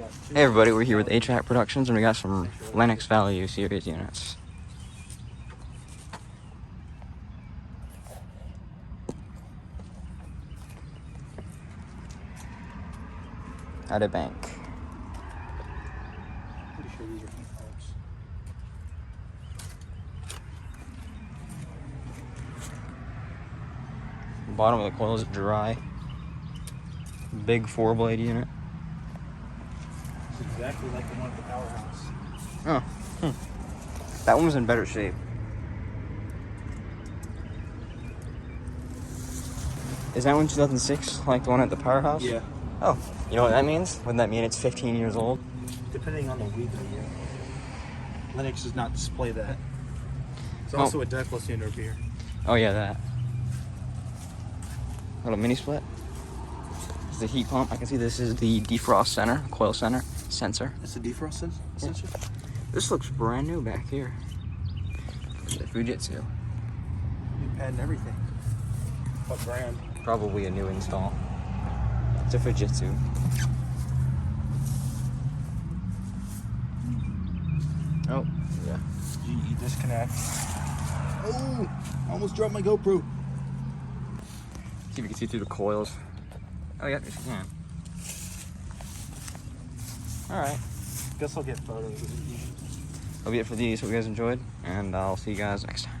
Hey everybody, we're here with hvac Productions and we got some Lennox Value Series units. At a bank. Pretty sure these are heat pumps. Bottom of the coil is dry. Big 4-blade unit. It's exactly like the one at the powerhouse. Oh, That one was in better shape. Is that one 2006, like the one at the powerhouse? Yeah. Oh, you know what that means? Wouldn't that mean it's 15 years old? Depending on the week of the year. Lennox does not display that. It's also a deckless unit over here. Oh yeah, that. Little mini split. This is the heat pump. I can see this is the defrost center, coil center, sensor. It's a defrost sensor? This looks brand new back here. The Fujitsu. New pad and everything. What brand? Probably a new install. It's a Fujitsu. Oh, yeah. GE disconnect. Oh! I almost dropped my GoPro. See if you can see through the coils. Oh yeah, yes you can. Alright. Guess I'll get photos of these. That'll be it for these. Hope you guys enjoyed, and I'll see you guys next time.